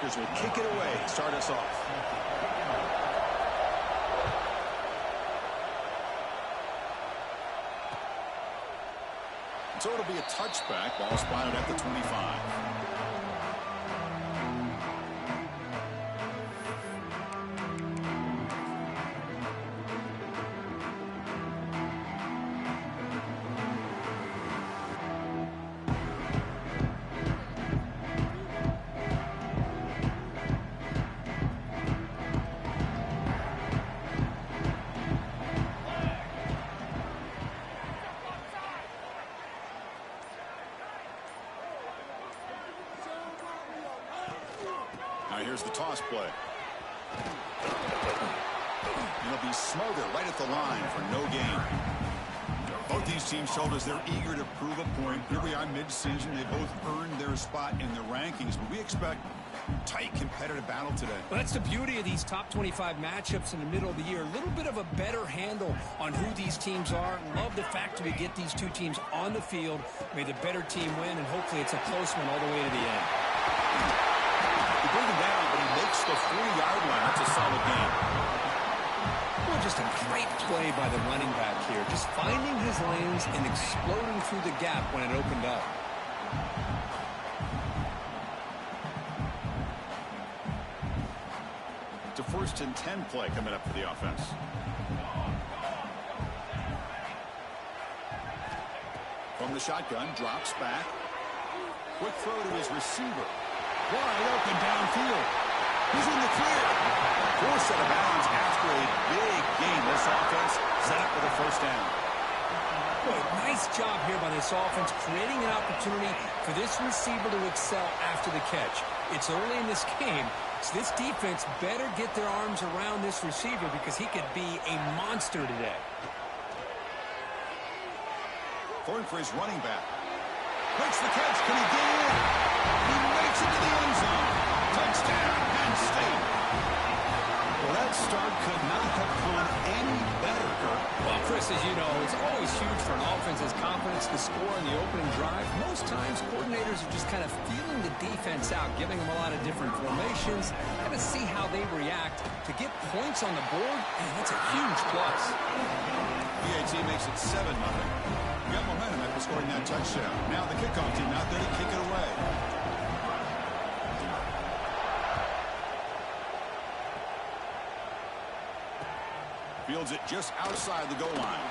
Will kick it away, start us off. So it'll be a touchback, ball spotted at the 25. Here's the toss play. He'll be smothered right at the line for no gain. Both these teams showed us they're eager to prove a point. Here we are mid-season. They both earned their spot in the rankings, but we expect tight competitive battle today. Well, that's the beauty of these top 25 matchups in the middle of the year. A little bit of a better handle on who these teams are. Love the fact that we get these two teams on the field. May the better team win, and hopefully it's a close one all the way to the end. He brings him down, but he makes the 40-yard line. That's a solid game. Well, just a great play by the running back here. Just finding his lanes and exploding through the gap when it opened up. It's a 1st and 10 play coming up for the offense. From the shotgun, drops back. Quick throw to his receiver. Wide open downfield. He's in the clear. Forced out of bounds after a big gain. This offense set up with a 1st down. Boy, nice job here by this offense, creating an opportunity for this receiver to excel after the catch. It's early in this game, so this defense better get their arms around this receiver because he could be a monster today. Going for his running back. Makes the catch. Can he get in? He makes it to the end zone. Touchdown, Penn State. Well, that start could not have gone any better, Kirk. Well, Chris, as you know, it's always huge for an offense's confidence to score in the opening drive. Most times, coordinators are just kind of feeling the defense out, giving them a lot of different formations, kind of see how they react. To get points on the board, man, that's a huge plus. PAT makes it 7-0. Got momentum after scoring that touchdown. Now the kickoff team out there to kick it away. Fields it just outside the goal line.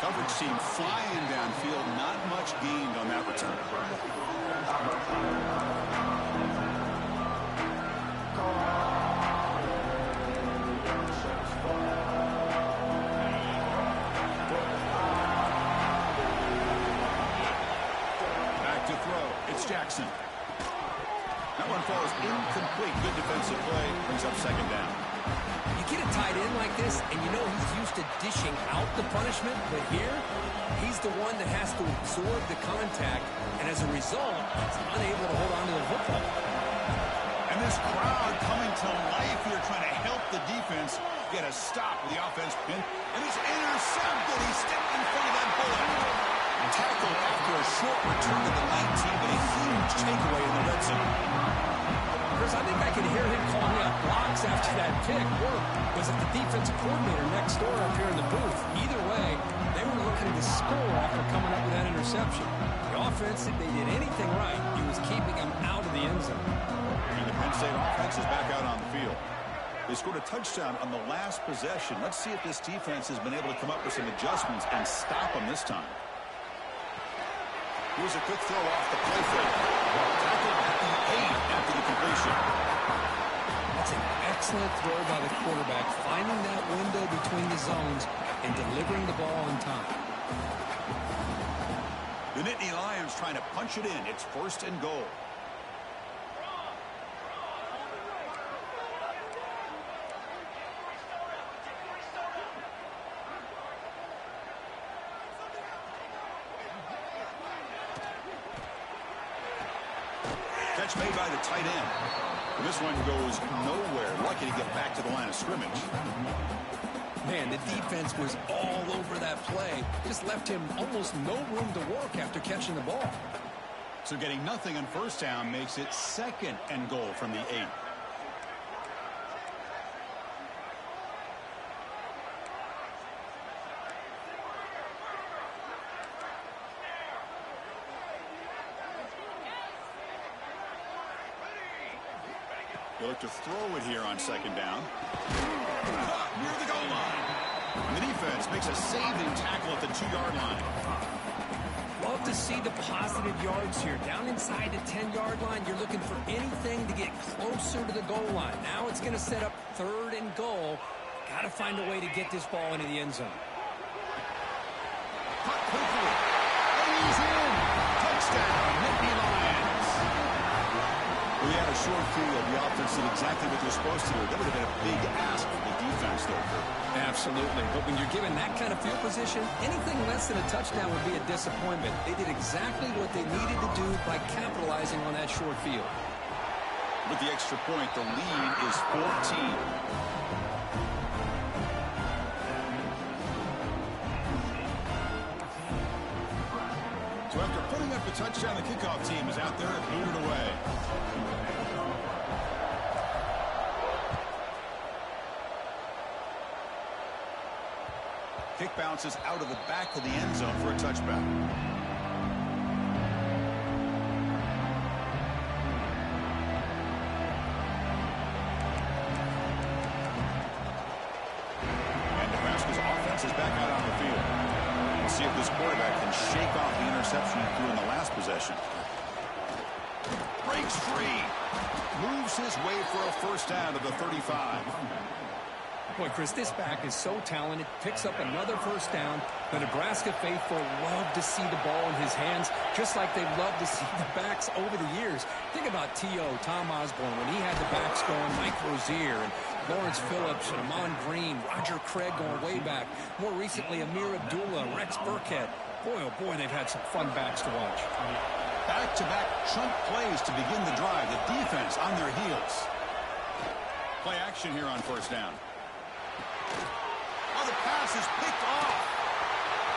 Coverage team flying downfield. Not much gained on that return. Jackson. That one falls incomplete. Good defensive play. Brings up 2nd down. You get a tight end like this, and you know he's used to dishing out the punishment, but here, he's the one that has to absorb the contact, and as a result, he's unable to hold on to the football. And this crowd coming to life here, trying to help the defense get a stop with the offense. And it's intercepted. He stepped in front of that bullet. Tackled after a short return to the 19, but a huge takeaway in the red zone. Chris, I think I can hear him calling out blocks after that pick. Or was it the defensive coordinator next door up here in the booth? Either way, they were looking to score after coming up with that interception. The offense, if they did anything right, he was keeping them out of the end zone. And the Penn State offense is back out on the field. They scored a touchdown on the last possession. Let's see if this defense has been able to come up with some adjustments and stop them this time. Here's a quick throw off the play fake. Tackled at the 8 after the completion. That's an excellent throw by the quarterback, finding that window between the zones and delivering the ball on time. The Nittany Lions trying to punch it in. It's 1st and goal. Catch made by the tight end. And this one goes nowhere. Lucky to get back to the line of scrimmage. Man, the defense was all over that play. Just left him almost no room to work after catching the ball. So getting nothing on first down makes it 2nd and goal from the 8. They look to throw it here on 2nd down. Near the goal line. And the defense makes a saving tackle at the 2-yard line. Love to see the positive yards here. Down inside the 10-yard line, you're looking for anything to get closer to the goal line. Now it's going to set up 3rd and goal. Got to find a way to get this ball into the end zone. Cut quickly. And he's in. Touchdown, Nittany Lions. We had a short field. The offense did exactly what they're supposed to do. That would have been a big ask for the defense, though, Kurt. Absolutely. But when you're given that kind of field position, anything less than a touchdown would be a disappointment. They did exactly what they needed to do by capitalizing on that short field. With the extra point, the lead is 14. So after putting up a touchdown, the kickoff team is out there and booted away. Kick bounces out of the back of the end zone for a touchback. And Nebraska's offense is back out on the field. We'll see if this quarterback can shake off the interception he threw in the last possession. Breaks free. Moves his way for a first down to the 35. Boy, Chris, this back is so talented. Picks up another first down. The Nebraska faithful love to see the ball in his hands, just like they've loved to see the backs over the years. Think about T.O., Tom Osborne, when he had the backs going, Mike Rozier, and Lawrence Phillips, and Amon Green, Roger Craig going way back. More recently, Amir Abdullah, Rex Burkhead. Boy, oh boy, they've had some fun backs to watch. Back-to-back chunk plays to begin the drive. The defense on their heels. Play action here on first down. Oh, the pass is picked off.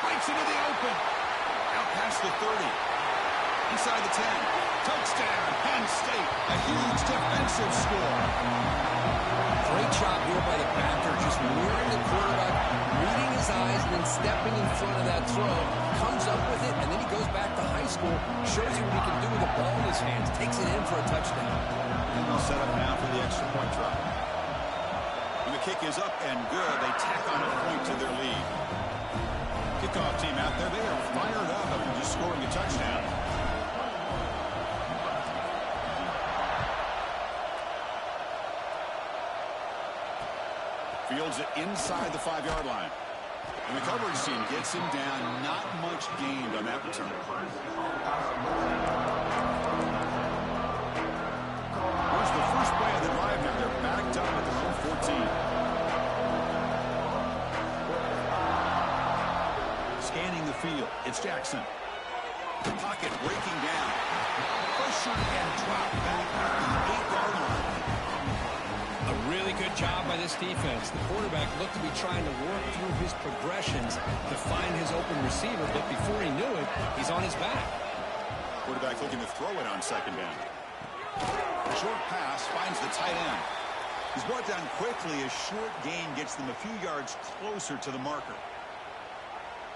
Breaks into the open. Out past the 30. Inside the 10. Touchdown, Penn State. A huge defensive score. Great job here by the backer, just mirroring the quarterback, reading his eyes, and then stepping in front of that throw. Comes up with it, and then he goes back to high school, shows you what he can do with the ball in his hands, takes it in for a touchdown. And they'll set up now for the extra point try. And the kick is up and good. They tack on a point to their lead. Kickoff team out there, they are fired up after just scoring a touchdown. Fields it inside the 5-yard line. And the coverage team gets him down. Not much gained on that return. Here's the first play of the drive now. They're backed up at the 14. Scanning the field. It's Jackson. The pocket breaking down. Pressure and drop back at the 8-yard line. A really good job by this defense. The quarterback looked to be trying to work through his progressions to find his open receiver, but before he knew it, he's on his back. Quarterback looking to throw it on 2nd down. Short pass finds the tight end. He's brought down quickly. A short gain gets them a few yards closer to the marker.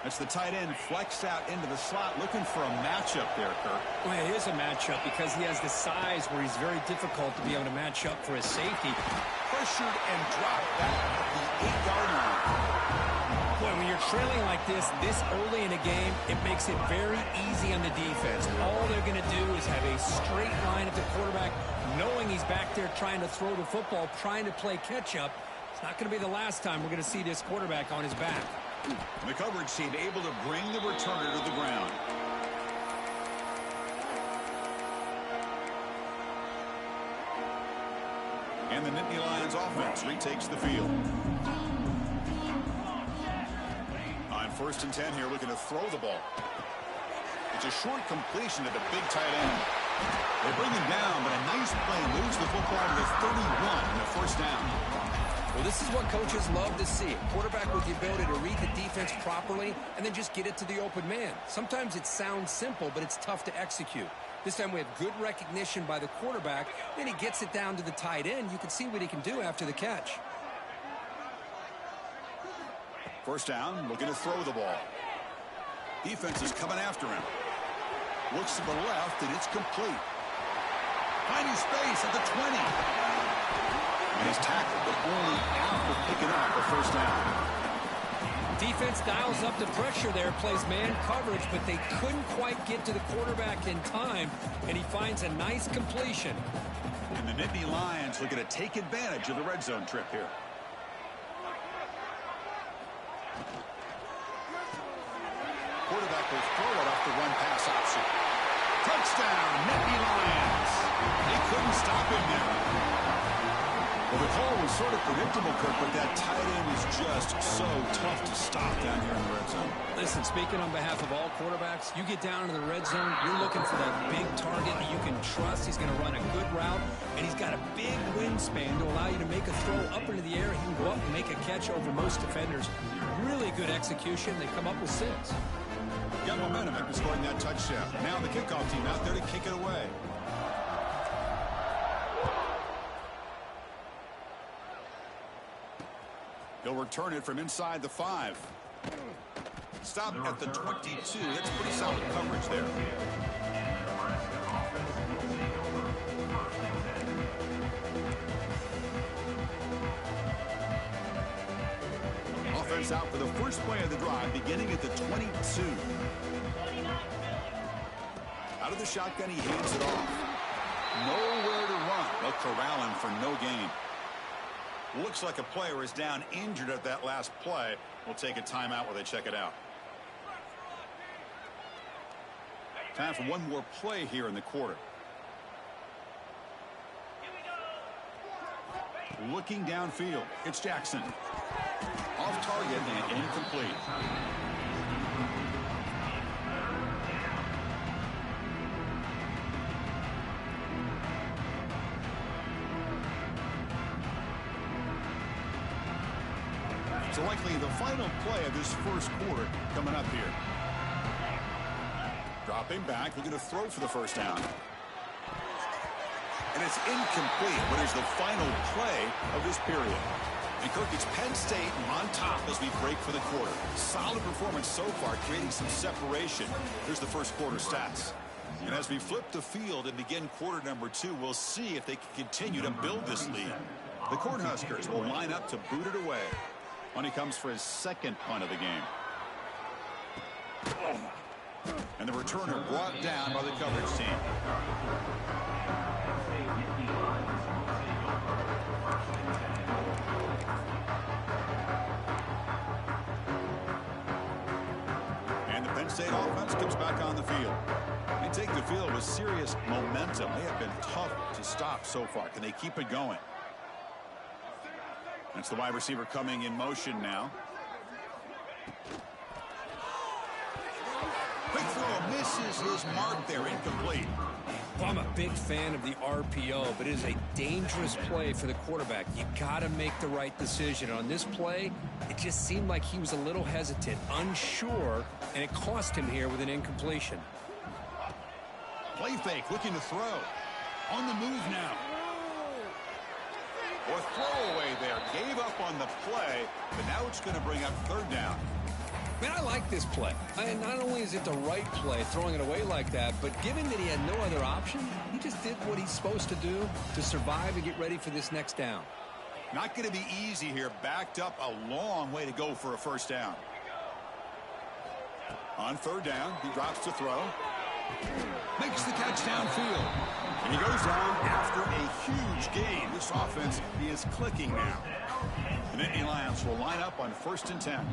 That's the tight end flexed out into the slot, looking for a matchup there, Kirk. Well, it is a matchup because he has the size where he's very difficult to be able to match up for his safety. Pressured and dropped back at the 8-yard line. Boy, when you're trailing like this early in a game, it makes it very easy on the defense. All they're going to do is have a straight line at the quarterback, knowing he's back there trying to throw the football, trying to play catch-up. It's not going to be the last time we're going to see this quarterback on his back. The coverage team able to bring the returner to the ground. And the Nittany Lions offense retakes the field. On 1st and 10 here, looking to throw the ball. It's a short completion to the big tight end. They bring him down, but a nice play moves the football to the 31 and a first down. Well, this is what coaches love to see. A quarterback with the ability to read the defense properly and then just get it to the open man. Sometimes it sounds simple, but it's tough to execute. This time we have good recognition by the quarterback. Then he gets it down to the tight end. You can see what he can do after the catch. First down, looking to throw the ball. Defense is coming after him. Looks to the left, and it's complete. Finding space at the 20. And he's tackled, but only after picking up the first down. Defense dials up the pressure there, plays man coverage, but they couldn't quite get to the quarterback in time, and he finds a nice completion. And the Nittany Lions looking to take advantage of the red zone trip here. Quarterback will throw it off the run-pass option. Touchdown, Nittany Lions. They couldn't stop him there. Well, the call was sort of predictable, Kirk, but that tight end is just so tough to stop down here in the red zone. Listen, speaking on behalf of all quarterbacks, you get down into the red zone, you're looking for that big target that you can trust. He's going to run a good route, and he's got a big wingspan to allow you to make a throw up into the air. He can go up and make a catch over most defenders. Really good execution. They come up with 6. Got momentum after scoring that touchdown. Now the kickoff team out there to kick it away. He'll return it from inside the 5. Stop at the 22. That's pretty solid coverage there. Offense out for the first play of the drive, beginning at the 22. Out of the shotgun, he hands it off. Nowhere to run. They'll corral him for no gain. Looks like a player is down injured at that last play. We'll take a timeout while they check it out. Time for one more play here in the quarter. Looking downfield. It's Jackson. Off target and incomplete. So likely the final play of this first quarter coming up here. Dropping back, looking to throw for the first down. And it's incomplete, but it's the final play of this period. And Kirk, it's Penn State on top as we break for the quarter. Solid performance so far, creating some separation. Here's the first quarter stats. And as we flip the field and begin quarter number 2, we'll see if they can continue to build this lead. The Cornhuskers will line up to boot it away. When he comes for his second punt of the game. And the returner brought down by the coverage team. And the Penn State offense comes back on the field. They take the field with serious momentum. They have been tough to stop so far. Can they keep it going? That's the wide receiver coming in motion now. Quick throw misses his mark there, incomplete. Well, I'm a big fan of the RPO, but it is a dangerous play for the quarterback. You got to make the right decision. On this play, it just seemed like he was a little hesitant, unsure, and it cost him here with an incompletion. Play fake, looking to throw. On the move now. Or throwaway there. Gave up on the play, but now it's going to bring up third down. Man, I like this play. And not only is it the right play, throwing it away like that, but given that he had no other option, he just did what he's supposed to do to survive and get ready for this next down. Not going to be easy here. Backed up a long way to go for a first down. On third down, he drops to throw. Makes the catch downfield. And he goes down after a huge gain. This offense is clicking now. The Nittany Lions will line up on 1st and 10.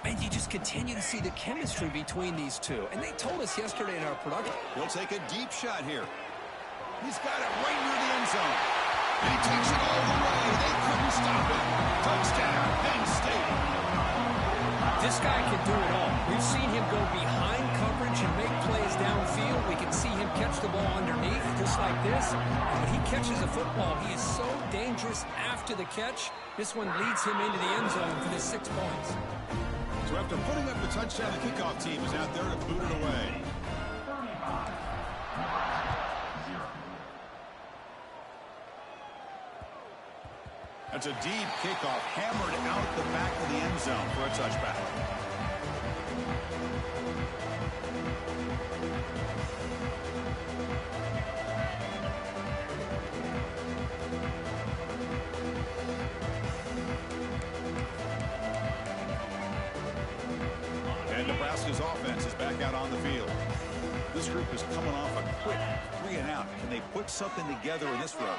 And you just continue to see the chemistry between these two. And they told us yesterday in our production. He'll take a deep shot here. He's got it right near the end zone. And he takes it all the way. They couldn't stop it. Touchdown, Penn State. This guy can do it all. We've seen him go behind coverage and make plays downfield. We can see him catch the ball underneath, just like this. When he catches a football, he is so dangerous after the catch. This one leads him into the end zone for the 6 points. So after putting up the touchdown, the kickoff team is out there to boot it away. That's a deep kickoff, hammered out the back of the end zone for a touchback. And Nebraska's offense is back out on the field. This group is coming off a quick 3-and-out. Can they put something together in this row?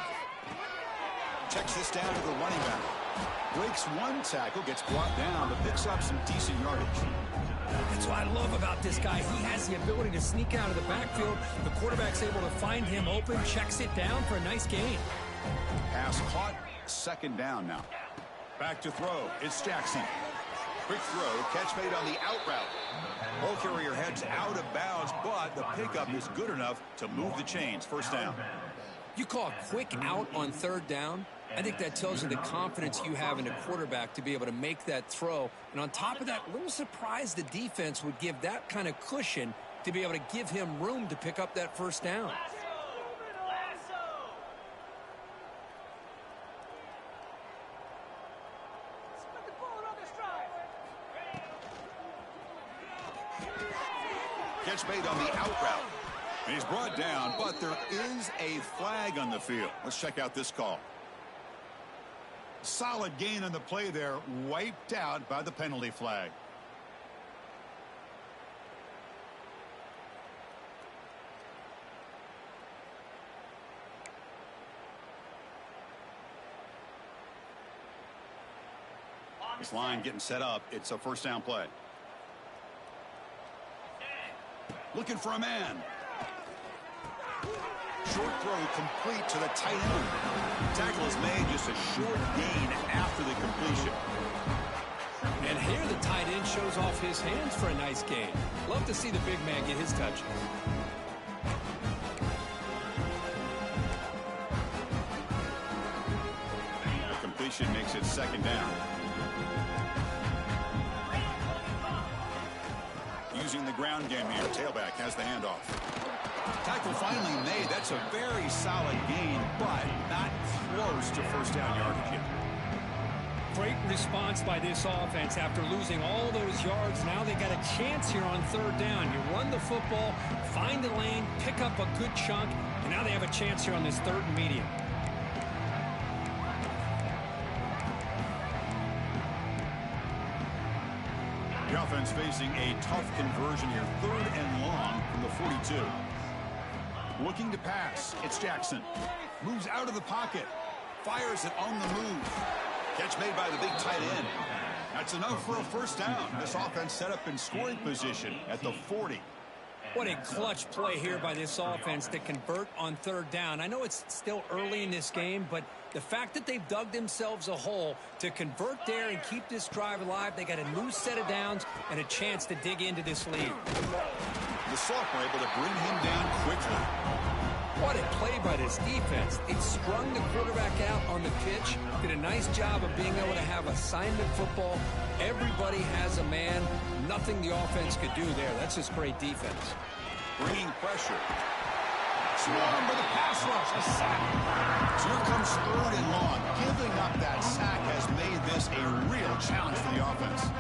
Checks this down to the running back. Breaks one tackle, gets brought down, but picks up some decent yardage. That's what I love about this guy. He has the ability to sneak out of the backfield. The quarterback's able to find him open, checks it down for a nice gain. Pass caught, 2nd down now. Back to throw. It's Jackson. Quick throw, catch made on the out route. Ball carrier heads out of bounds, but the pickup is good enough to move the chains. 1st down. You call a quick out on 3rd down. I think that tells you the confidence you have in a quarterback to be able to make that throw. And on top of that, a little surprised the defense would give that kind of cushion to be able to give him room to pick up that 1st down. Catch made on the out route. And he's brought down, but there is a flag on the field. Let's check out this call. Solid gain on the play there, wiped out by the penalty flag. This line getting set up. It's a 1st down play. Looking for a man. Short throw complete to the tight end. Tackle is made, just a short gain after the completion. And here the tight end shows off his hands for a nice gain. Love to see the big man get his touches. The completion makes it 2nd down. Using the ground game here. Tailback has the handoff. Tackle finally made. That's a very solid gain, but not close to 1st down yardage yet. Great response by this offense after losing all those yards. Now they got a chance here on 3rd down. You run the football, find the lane, pick up a good chunk, and now they have a chance here on this 3rd and medium. The offense facing a tough conversion here. 3rd and long from the 42. Looking to pass. It's Jackson. Moves out of the pocket. Fires it on the move. Catch made by the big tight end. That's enough for a 1st down. This offense set up in scoring position at the 40. What a clutch play here by this offense to convert on 3rd down. I know it's still early in this game, but the fact that they've dug themselves a hole to convert there and keep this drive alive, they got a new set of downs and a chance to dig into this lead. The sophomore able to bring him down quickly. What a play by this defense. It strung the quarterback out on the pitch, did a nice job of being able to have assignment football. Everybody has a man. Nothing the offense could do there. That's just great defense. Bringing pressure. Swarmed by the pass rush. A sack. So here comes 3rd and long. Giving up that sack has made this a real challenge for the offense.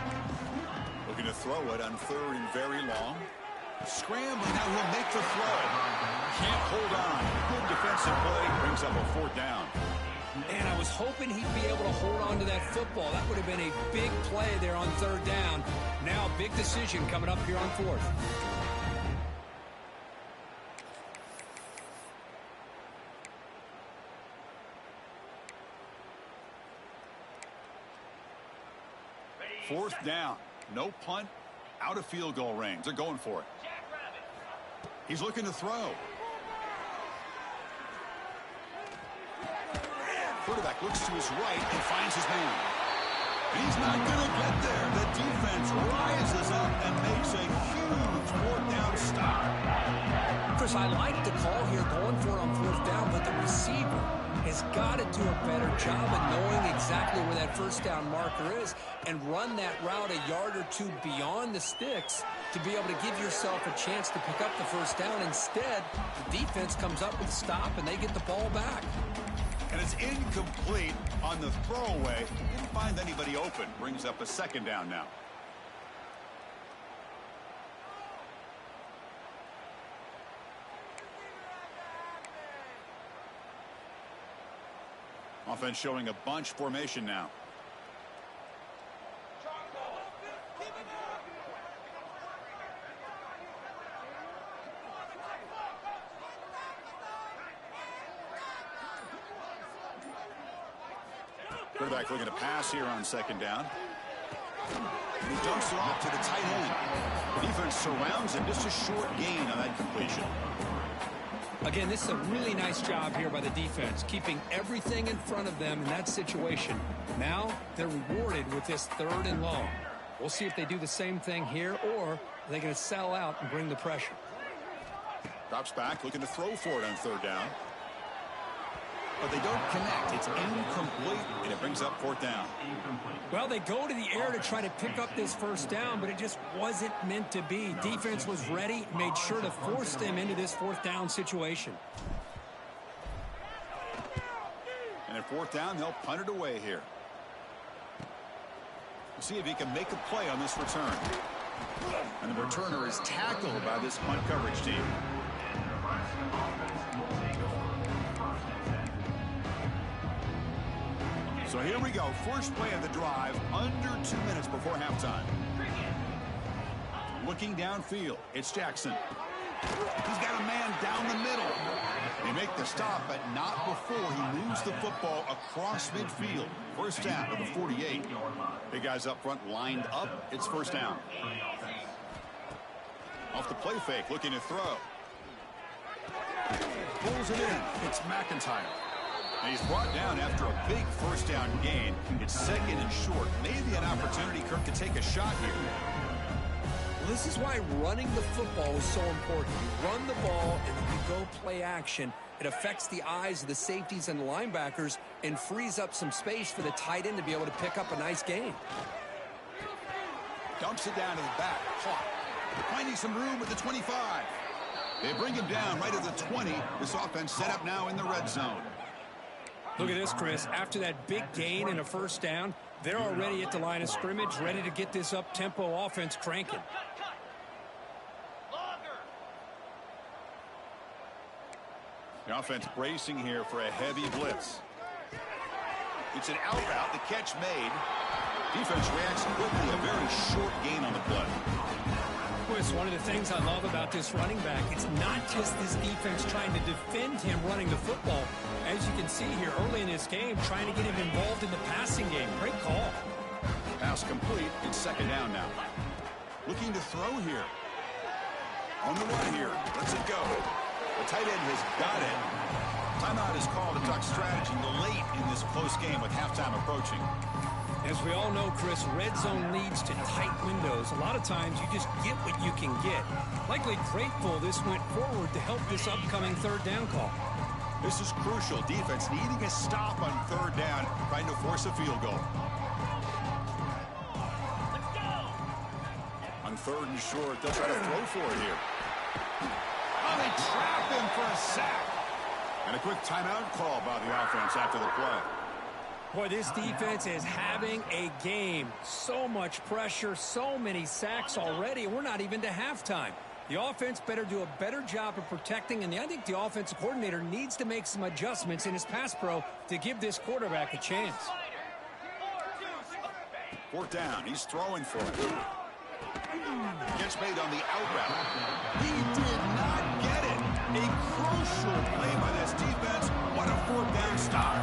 Looking to throw it on 3rd and very long. Scrambling. Now he'll make the throw. Can't hold on. Good defensive play. Brings up a 4th down. Man, I was hoping he'd be able to hold on to that football. That would have been a big play there on 3rd down. Now a big decision coming up here on 4th. Fourth down. No punt. Out of field goal range. They're going for it. He's looking to throw. Quarterback looks to his right and finds his man. And he's not going to get there. The defense rises up and makes a huge 4th down stop. Chris, I like the call here going for it on 4th down, but the receiver has got to do a better job of knowing exactly where that first down marker is and run that route a yard or two beyond the sticks to be able to give yourself a chance to pick up the first down. Instead, the defense comes up with a stop and they get the ball back. And it's incomplete on the throwaway. Didn't find anybody open. Brings up a second down now. Offense showing a bunch formation now. Quarterback looking to pass here on second down. And he dumps it off to the tight end. The defense surrounds him. Just a short gain on that completion. Again, this is a really nice job here by the defense, keeping everything in front of them in that situation. Now they're rewarded with this 3rd and long. We'll see if they do the same thing here, or are they going to sell out and bring the pressure. Drops back, looking to throw for it on 3rd down. But they don't connect. It's incomplete, and it brings up 4th down. Well, they go to the air to try to pick up this first down, but it just wasn't meant to be. Defense was ready, made sure to force them into this 4th down situation. And at 4th down, they'll punt it away here. We'll see if he can make a play on this return. And the returner is tackled by this punt coverage team. So here we go. First play of the drive, under 2 minutes before halftime. Looking downfield, it's Jackson. He's got a man down the middle. They make the stop, but not before he moves the football across midfield. First down at the 48. Big guys up front lined up. It's first down. Off the play fake, looking to throw. Pulls it in. It's McIntyre. And he's brought down after a big first down gain. It's 2nd and short. Maybe an opportunity Kirk to take a shot here. This is why running the football is so important. You run the ball and then you go play action. It affects the eyes of the safeties and the linebackers and frees up some space for the tight end to be able to pick up a nice gain. Dumps it down to the back. Clock. Finding some room at the 25. They bring him down right at the 20. This offense set up now in the red zone. Look at this, Chris. After that big gain and a first down, they're already at the line of scrimmage, ready to get this up-tempo offense cranking. The offense bracing here for a heavy blitz. It's an out route. The catch made. Defense reacts quickly. A very short gain on the play. Chris, one of the things I love about this running back, it's not just this defense trying to defend him running the football. As you can see here early in this game, trying to get him involved in the passing game. Great call. Pass complete. It's 2nd down now. Looking to throw here. On the run here. Lets it go. The tight end has got it. Timeout is called to talk strategy late in this close game with halftime approaching. As we all know, Chris, red zone leads to tight windows. A lot of times you just get what you can get. Likely grateful this went forward to help this upcoming 3rd down call. This is crucial. Defense needing a stop on 3rd down, trying to force a field goal. Let's go. On 3rd and short, they'll try to throw for it here. Oh, they trap him for a sack. And a quick timeout call by the offense after the play. Boy, this defense is having a game. So much pressure, so many sacks already. We're not even to halftime. The offense better do a better job of protecting, and I think the offensive coordinator needs to make some adjustments in his pass pro to give this quarterback a chance. 4th down. He's throwing for it. Gets made on the out route. He did not get it. A crucial play by this defense. What a 4th down stop.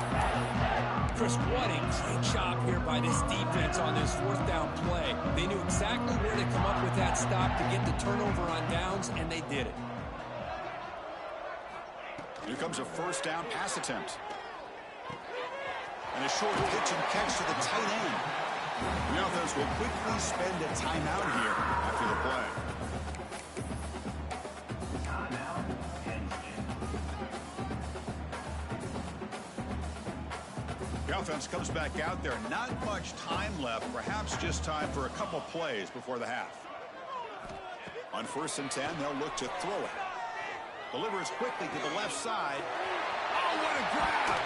Chris, what a great job here by this defense on this 4th down play. They knew exactly where to come up with that stop to get the turnover on downs, and they did it. Here comes a first down pass attempt. And a short pitch and catch to the tight end. The offense will quickly spend a timeout here after the play. The offense comes back out there. Not much time left. Perhaps just time for a couple plays before the half. On 1st and 10, they'll look to throw it. Delivers quickly to the left side. Oh, what a grab!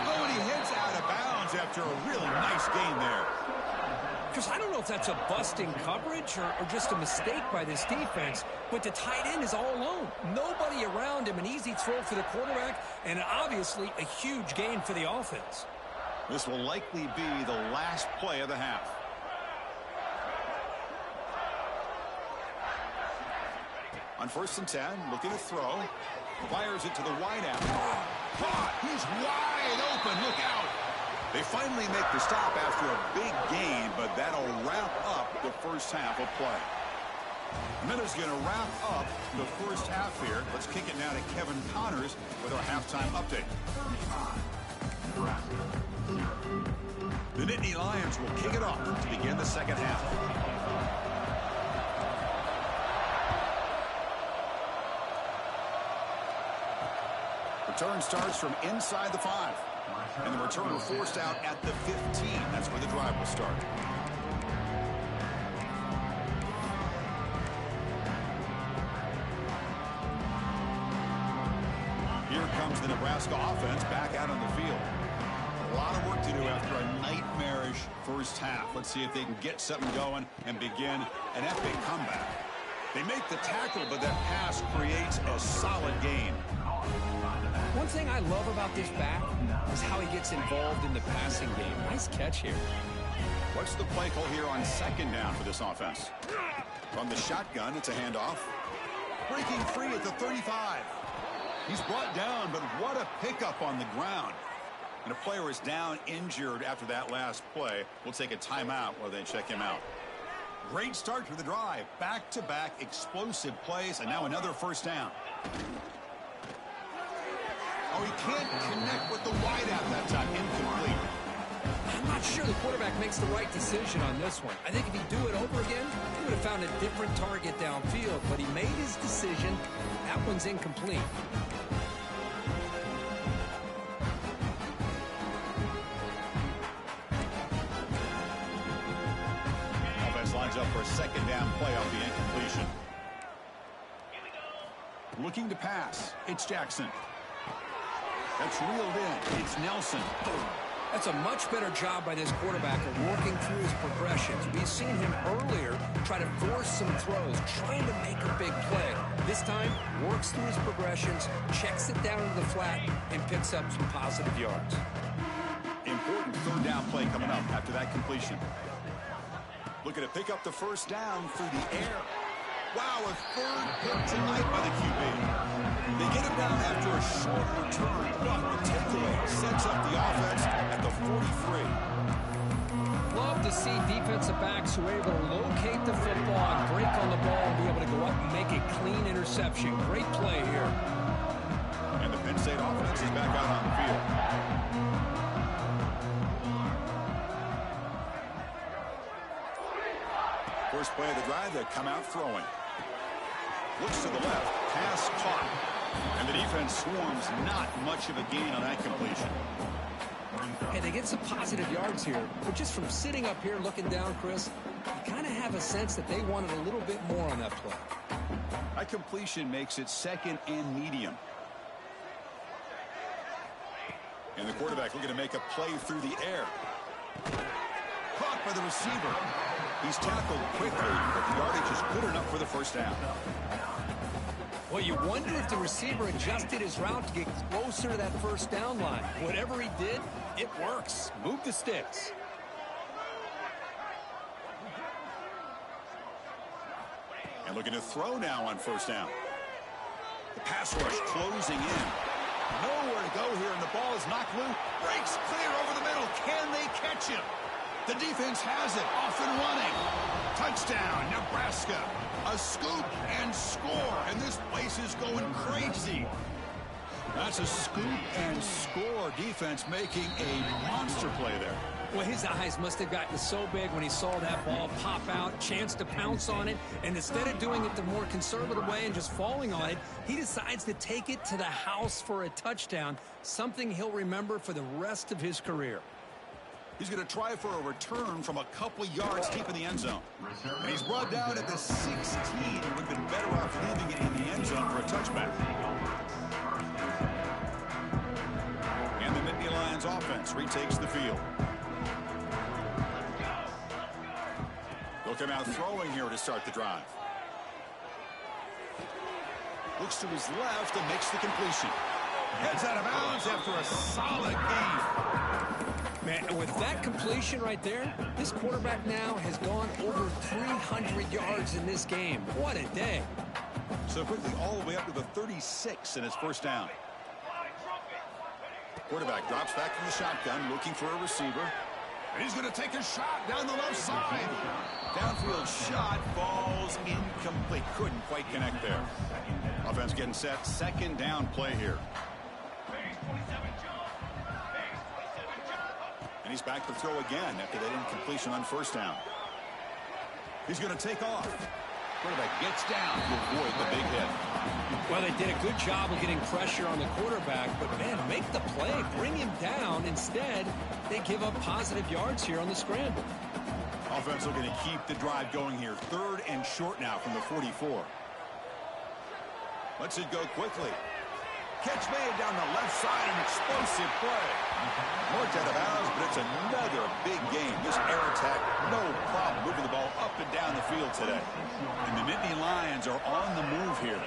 Oh, and he heads out of bounds after a really nice gain there. Chris, I don't know if that's a busting coverage or just a mistake by this defense, but the tight end is all alone. Nobody around him, an easy throw for the quarterback, and obviously a huge gain for the offense. This will likely be the last play of the half. On 1st and 10, looking to throw. Fires it to the wideout. Caught! He's wide open. Look out! They finally make the stop after a big gain, but that'll wrap up the first half of play. Minutes going to wrap up the first half here. Let's kick it now to Kevin Connors with our halftime update. The Nittany Lions will kick it off to begin the second half. Return starts from inside the 5. And the returner forced out at the 15. That's where the drive will start. Here comes the Nebraska offense back out on the field. A lot of work to do after a nightmarish first half. Let's see if they can get something going and begin an epic comeback. They make the tackle, but that pass creates a solid gain. One thing I love about this back is how he gets involved in the passing game. Nice catch here. What's the play call here on 2nd down for this offense? From the shotgun, it's a handoff. Breaking free at the 35. He's brought down, but what a pickup on the ground. And a player is down injured after that last play. We'll take a timeout while they check him out. Great start to the drive. Back-to-back explosive plays, and now another first down. Oh, he can't connect with the wideout that time. Incomplete. I'm not sure the quarterback makes the right decision on this one. I think if he'd do it over again, he would have found a different target downfield, but he made his decision. That one's incomplete. Offense lines up for a 2nd down play off the incompletion. Looking to pass. It's Jackson. That's reeled in. It's Nelson. That's a much better job by this quarterback of working through his progressions. We've seen him earlier try to force some throws, trying to make a big play. This time, works through his progressions, checks it down into the flat, and picks up some positive yards. Important 3rd down play coming up after that completion. Looking to pick up the first down through the air. Wow, a 3rd pick tonight by the QB. They get him down after a short return, but the takeaway sets up the offense at the 43. Love to see defensive backs who are able to locate the football and break on the ball and be able to go up and make a clean interception. Great play here. And the Penn State offense is back out on the field. First play of the drive, they come out throwing. Looks to the left, pass caught. And the defense swarms, not much of a gain on that completion. Hey, they get some positive yards here, but just from sitting up here looking down, Chris, you kind of have a sense that they wanted a little bit more on that play. That completion makes it 2nd and medium. And the quarterback looking to make a play through the air. Caught by the receiver. He's tackled quickly, but the yardage is good enough for the first down. Well, you wonder if the receiver adjusted his route to get closer to that first down line. Whatever he did, it works. Move the sticks. And looking to throw now on first down. The pass rush closing in. Nowhere to go here, and the ball is knocked loose. Breaks clear over the middle. Can they catch him? The defense has it, off and running. Touchdown, Nebraska. A scoop and score, and this place is going crazy. That's a scoop and score. Defense making a monster play there. Well, his eyes must have gotten so big when he saw that ball pop out, chance to pounce on it, and instead of doing it the more conservative way and just falling on it, he decides to take it to the house for a touchdown, something he'll remember for the rest of his career. He's going to try for a return from a couple yards deep in the end zone. And he's brought down at the 16. He would have been better off leaving it in the end zone for a touchback. And the Nittany Lions offense retakes the field. They'll come out throwing here to start the drive. Looks to his left and makes the completion. Heads out of bounds after a solid gain. Man, with that completion right there, this quarterback now has gone over 300 yards in this game. What a day. So quickly all the way up to the 36 in his first down. Quarterback drops back from the shotgun, looking for a receiver. And he's going to take a shot down the left side. Downfield shot falls incomplete. Couldn't quite connect there. Offense getting set. Second down play here. And he's back to throw again after that incompletion on first down. He's going to take off. Quarterback gets down to avoid the big hit. Well, they did a good job of getting pressure on the quarterback, but, man, make the play, bring him down. Instead, they give up positive yards here on the scramble. Offense looking to keep the drive going here. Third and short now from the 44. Lets it go quickly. Catch made down the left side, an explosive play. Marked out of bounds, but it's another big game. This air attack, no problem moving the ball up and down the field today. And the Nittany Lions are on the move here.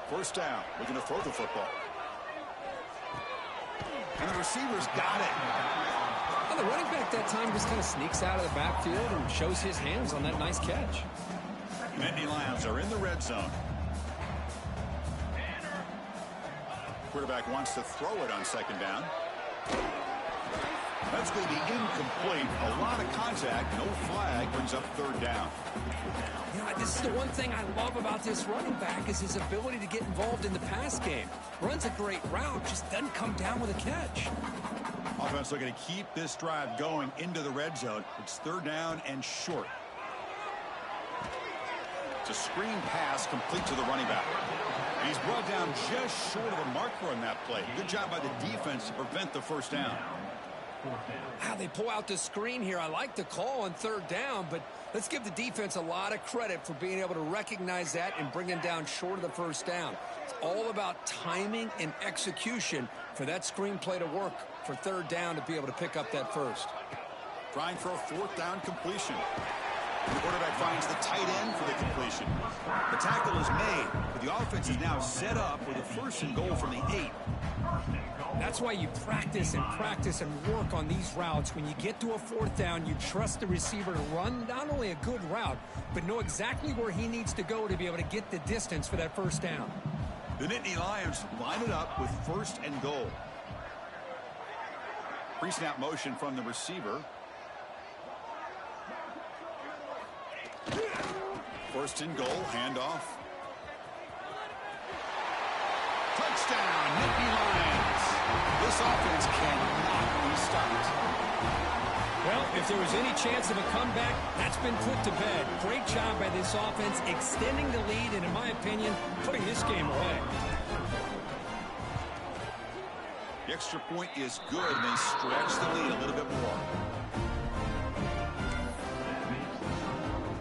First down, looking to throw the football. And the receiver's got it. Well, the running back that time just kind of sneaks out of the backfield and shows his hands on that nice catch. Nittany Lions are in the red zone. Quarterback wants to throw it on second down. That's going to be incomplete. A lot of contact, no flag, brings up third down. You know, this is the one thing I love about this running back is his ability to get involved in the pass game. Runs a great route, just doesn't come down with a catch. Offense looking to keep this drive going into the red zone. It's third down and short. It's a screen pass complete to the running back. And he's brought down just short of the marker on that play. Good job by the defense to prevent the first down. Wow, they pull out the screen here. I like the call on third down, but let's give the defense a lot of credit for being able to recognize that and bring him down short of the first down. It's all about timing and execution for that screen play to work for third down to be able to pick up that first. Trying for a fourth down completion. The quarterback finds the tight end for the completion. The tackle is made, but the offense is now set up with a first and goal from the 8. That's why you practice and work on these routes. When you get to a fourth down, you trust the receiver to run not only a good route, but know exactly where he needs to go to be able to get the distance for that first down. The Nittany Lions line it up with first and goal. Pre-snap motion from the receiver. First and goal, handoff. Touchdown, Nittany Lions. This offense cannot be stopped. Well, if there was any chance of a comeback, that's been put to bed. Great job by this offense extending the lead and, in my opinion, putting this game away. The extra point is good, and they stretch the lead a little bit more.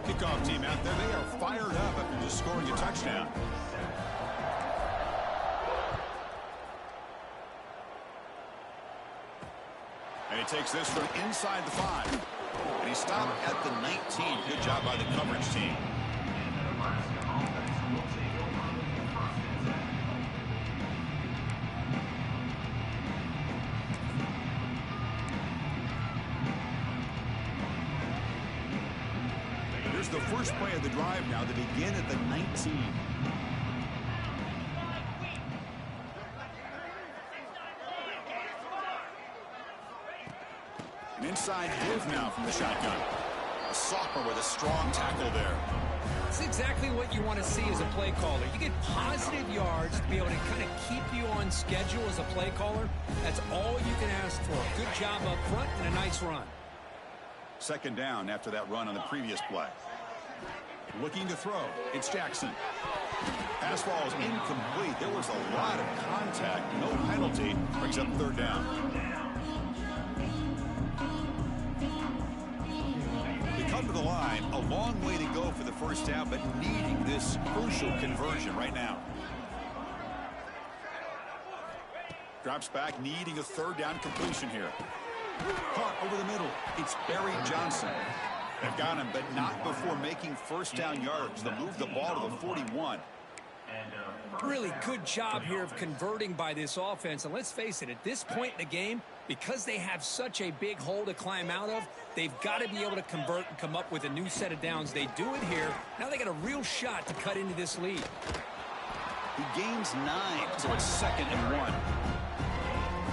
Kickoff team out there, they are fired up after just scoring a touchdown. And he takes this from inside the 5. And he stopped at the 19. Good job by the coverage team. Here's the first play of the drive now. They begin at the 19. An inside give now from the shotgun. A sophomore with a strong tackle there. This is exactly what you want to see as a play caller. You get positive yards to be able to kind of keep you on schedule as a play caller. That's all you can ask for. Good job up front and a nice run. Second down after that run on the previous play. Looking to throw. It's Jackson. Pass ball is incomplete. There was a lot of contact. No penalty. Brings up third down. They come to the line. A long way to go for the first down, but needing this crucial conversion right now. Drops back, needing a third down completion here. Caught over the middle. It's Barry Johnson. They've got him, but not before making first down yards. They'll move the ball to the 41. Really good job here of converting by this offense. And let's face it, at this point in the game, because they have such a big hole to climb out of, they've got to be able to convert and come up with a new set of downs. They do it here. Now they got a real shot to cut into this lead. He gains 9, so it's 2nd and 1.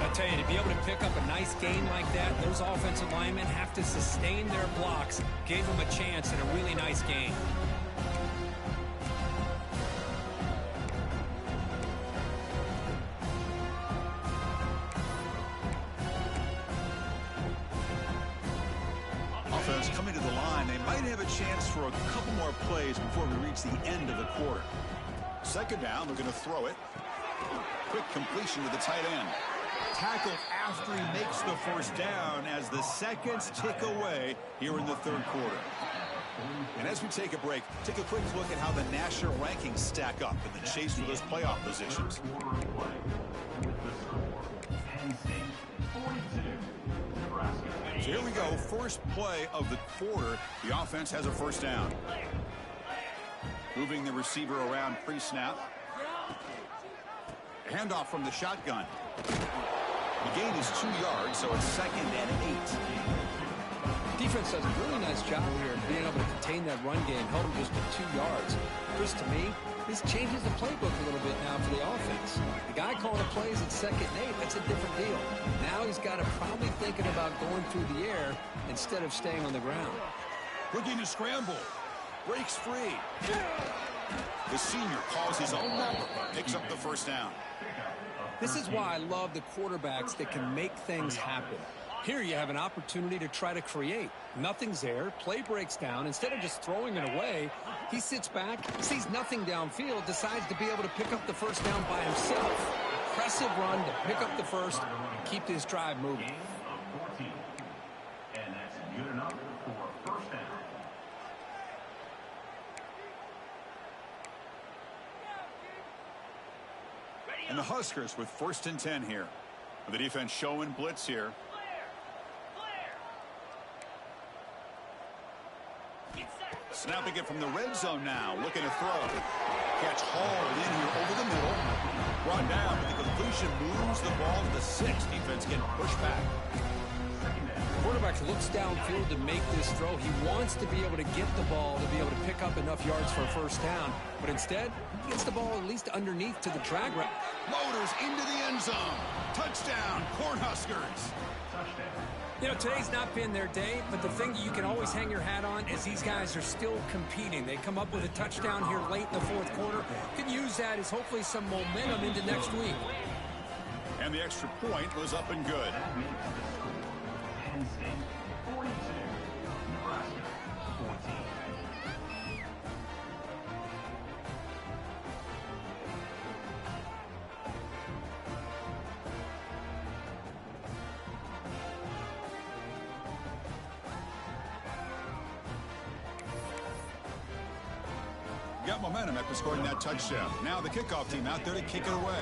I tell you, to be able to pick up a nice gain like that, those offensive linemen have to sustain their blocks. Gave them a chance and a really nice gain. Offense coming to the line. They might have a chance for a couple more plays before we reach the end of the quarter. Second down, they're going to throw it. Quick completion to the tight end. Tackled after he makes the first down as the seconds tick away here in the third quarter. And as we take a break, take a quick look at how the national rankings stack up in the chase for those playoff positions. So here we go, first play of the quarter. The offense has a first down. Moving the receiver around pre-snap. Handoff from the shotgun. The gain is 2 yards, so it's 2nd and 8. Defense does a really nice job here of being able to contain that run game, held him just to 2 yards. Chris, to me, this changes the playbook a little bit now for the offense. The guy calling the plays at 2nd and 8, that's a different deal. Now he's got to probably thinking about going through the air instead of staying on the ground. Looking to scramble. Breaks free. The senior calls his own number. Picks up the first down. This is why I love the quarterbacks that can make things happen. Here you have an opportunity to try to create. Nothing's there. Play breaks down. Instead of just throwing it away, he sits back, sees nothing downfield, decides to be able to pick up the first down by himself. Impressive run to pick up the first, keep this drive moving. And that's good enough for first down. And the Huskers with 1st and 10 here. The defense showing blitz here. Snapping it from the red zone now. Looking to throw. Catch hauled in here over the middle. Brought down, but the completion moves the ball to the 6. Defense getting pushed back. Quarterback looks downfield to make this throw. He wants to be able to get the ball to be able to pick up enough yards for a first down. But instead, he gets the ball at least underneath to the drag route. Motors into the end zone. Touchdown, Cornhuskers. You know, today's not been their day, but the thing you can always hang your hat on is these guys are still competing. They come up with a touchdown here late in the fourth quarter. Can use that as hopefully some momentum into next week. And the extra point was up and good. Penn State 42, Nebraska 14. Got momentum after scoring that touchdown. Now the kickoff team out there to kick it away.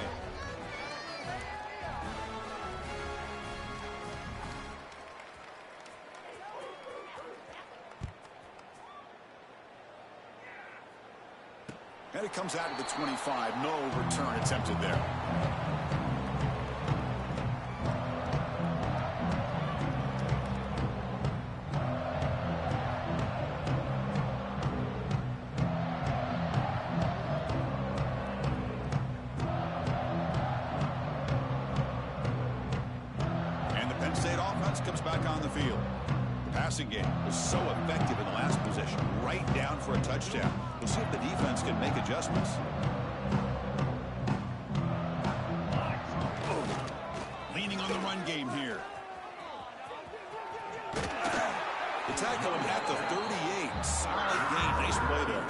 And it comes out to the 25. No return attempted there. Comes back on the field. The passing game was so effective in the last possession, right down for a touchdown. We'll see if the defense can make adjustments. Leaning on the run game here. The tackle him at the 38. Solid gain. Nice play there.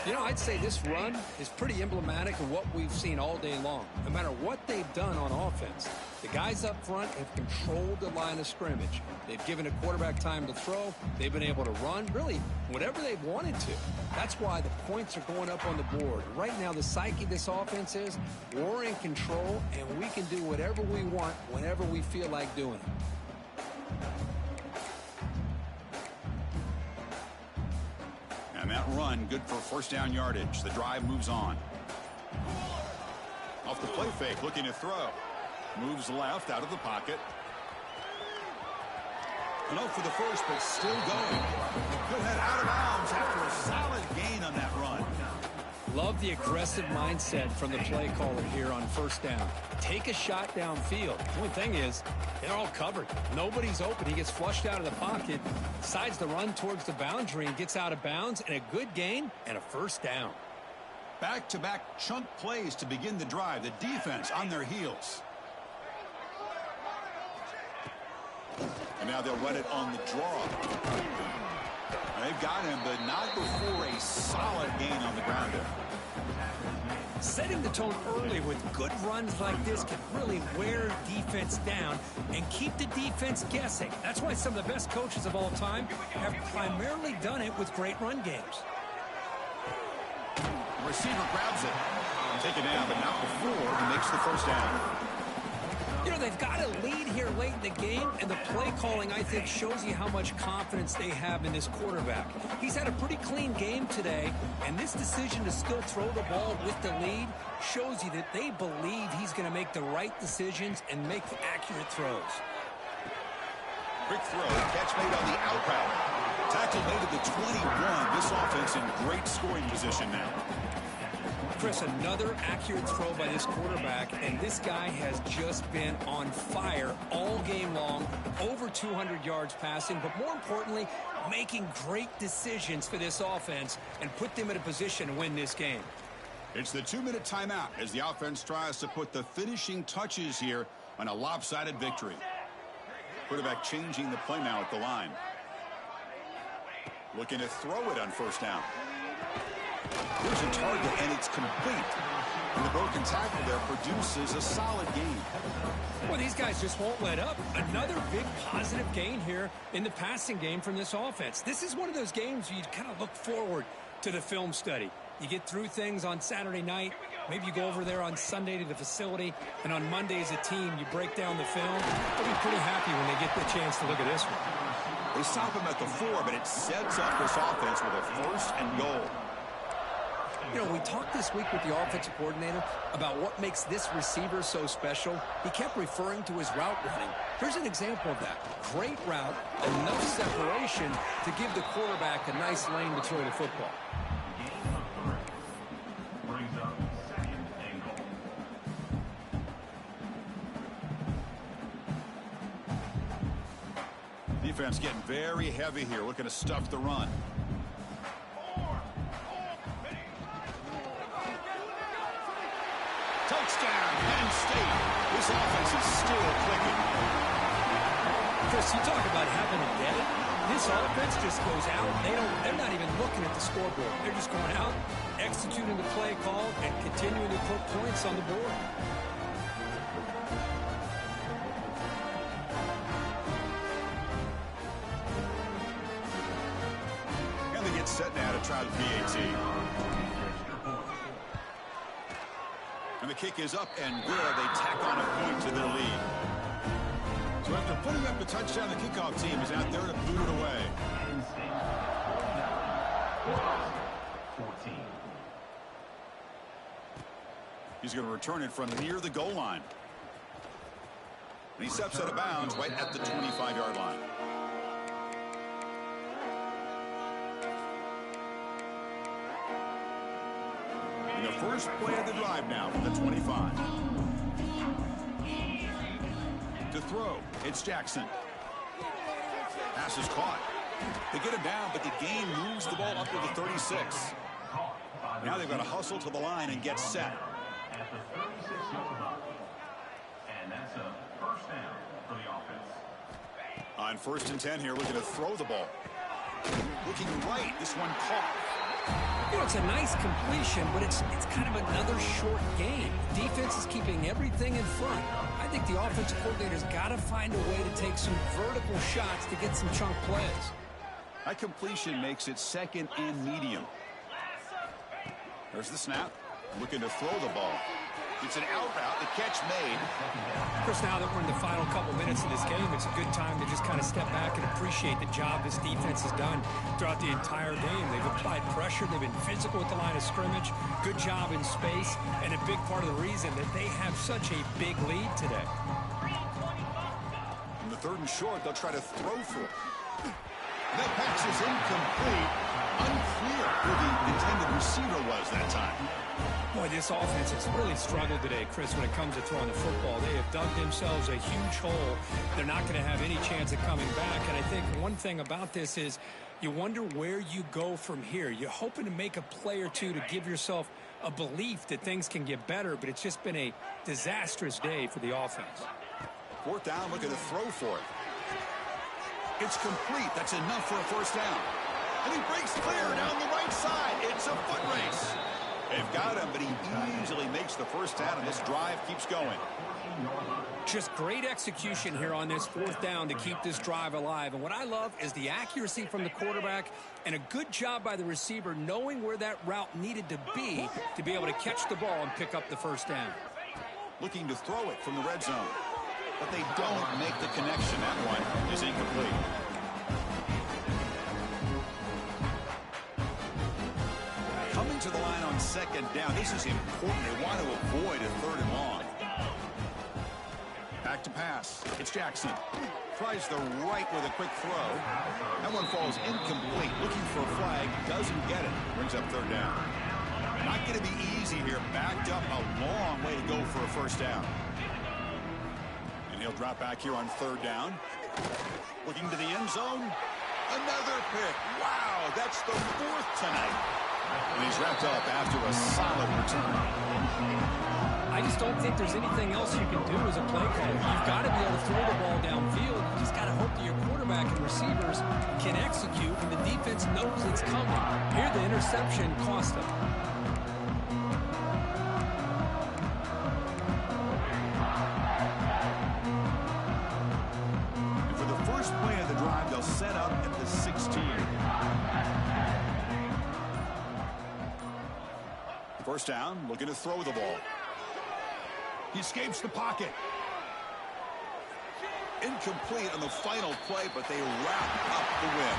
You know, I'd say this run is pretty emblematic of what we've seen all day long. No matter what they've done on offense, the guys up front have controlled the line of scrimmage. They've given a quarterback time to throw. They've been able to run, really, whatever they've wanted to. That's why the points are going up on the board. Right now, the psyche of this offense is we're in control, and we can do whatever we want whenever we feel like doing it. And that run, good for first down yardage. The drive moves on. Off the play fake, looking to throw. Moves left out of the pocket. And up for the first, but still going. He'll head out of bounds after a solid gain on that run. Love the aggressive mindset from the play caller here on first down. Take a shot downfield. The only thing is, they're all covered. Nobody's open. He gets flushed out of the pocket, decides to run towards the boundary and gets out of bounds, and a good gain and a first down. Back-to-back chunk plays to begin the drive. The defense on their heels. And now they'll run it on the draw. They've got him, but not before a solid gain on the ground there. Setting the tone early with good runs like this can really wear defense down and keep the defense guessing. That's why some of the best coaches of all time have primarily done it with great run games. The receiver grabs it. Take it down, but not before he makes the first down. You know, they've got a lead here late in the game, and the play calling, I think, shows you how much confidence they have in this quarterback. He's had a pretty clean game today, and this decision to still throw the ball with the lead shows you that they believe he's going to make the right decisions and make accurate throws. Quick throw, catch made on the out route. Tackle made at the 21. This offense in great scoring position now. Chris, another accurate throw by this quarterback, and this guy has just been on fire all game long, over 200 yards passing, but more importantly, making great decisions for this offense and put them in a position to win this game. It's the 2-minute timeout as the offense tries to put the finishing touches here on a lopsided victory. Quarterback changing the play now at the line. Looking to throw it on first down. Here's a target, and it's complete. And the broken tackle there produces a solid gain. Well, these guys just won't let up. Another big positive gain here in the passing game from this offense. This is one of those games you kind of look forward to the film study. You get through things on Saturday night. Maybe you go over there on Sunday to the facility, and on Monday as a team, you break down the film. They'll be pretty happy when they get the chance to look at this one. They stop him at the 4, but it sets up this offense with a first and goal. You know, we talked this week with the offensive coordinator about what makes this receiver so special. He kept referring to his route running. Here's an example of that. Great route, enough separation to give the quarterback a nice lane to throw the football. Brings up second and goal. Defense getting very heavy here, looking to stuff the run. Touchdown, Penn State. This offense is still clicking. Chris, you talk about having a day. This offense just goes out. They're not even looking at the scoreboard. They're just going out, executing the play call, and continuing to put points on the board. And they get set now to try the PAT. And the kick is up and good. They tack on a point to their lead. So after putting up the touchdown, the kickoff team is out there to boot it away. 14. He's going to return it from near the goal line. And he steps out of bounds right at the 25-yard line. And the first play of the drive now from the 25. To throw, it's Jackson. Pass is caught. They get him down, but the gain moves the ball up to the 36. Now they've got to hustle to the line and get set. At the 36-yard line. And that's a first down for the offense. On 1st and 10 here, looking to throw the ball. Looking right, this one caught. You know, it's a nice completion, but it's kind of another short game. Defense is keeping everything in front. I think the offensive coordinator's got to find a way to take some vertical shots to get some chunk plays. That completion makes it 2nd and medium. There's the snap. Looking to throw the ball. It's an out route. The catch made. Of course, now that we're in the final couple minutes of this game, it's a good time to just kind of step back and appreciate the job this defense has done throughout the entire game. They've applied pressure. They've been physical at the line of scrimmage. Good job in space. And a big part of the reason that they have such a big lead today. In the 3rd and short, they'll try to throw for it. That pass is incomplete. Unclear who the intended receiver was that time. Boy, this offense has really struggled today, Chris, when it comes to throwing the football. They have dug themselves a huge hole. They're not going to have any chance of coming back. And I think one thing about this is you wonder where you go from here. You're hoping to make a play or two to give yourself a belief that things can get better, but it's just been a disastrous day for the offense. 4th down, looking to throw for it. It's complete. That's enough for a first down. And he breaks clear down the right side. It's a foot race. They've got him, but he easily makes the first down, and this drive keeps going. Just great execution here on this 4th down to keep this drive alive. And what I love is the accuracy from the quarterback and a good job by the receiver knowing where that route needed to be able to catch the ball and pick up the first down. Looking to throw it from the red zone. But they don't make the connection. That one is incomplete. Coming to the line on 2nd down. This is important. They want to avoid a 3rd and long. Back to pass. It's Jackson. Tries the right with a quick throw. That one falls incomplete. Looking for a flag. Doesn't get it. Brings up 3rd down. Not going to be easy here. Backed up a long way to go for a first down. And he'll drop back here on 3rd down. Looking to the end zone. Another pick. Wow, that's the 4th tonight. And he's wrapped up after a solid return. I just don't think there's anything else you can do as a play caller. You've got to be able to throw the ball downfield. You just got to hope that your quarterback and receivers can execute, and the defense knows it's coming. Here, the interception cost them. And for the first play of the drive, they'll set up at the 16. First down, looking to throw the ball. He escapes the pocket. Incomplete on the final play, but they wrap up the win.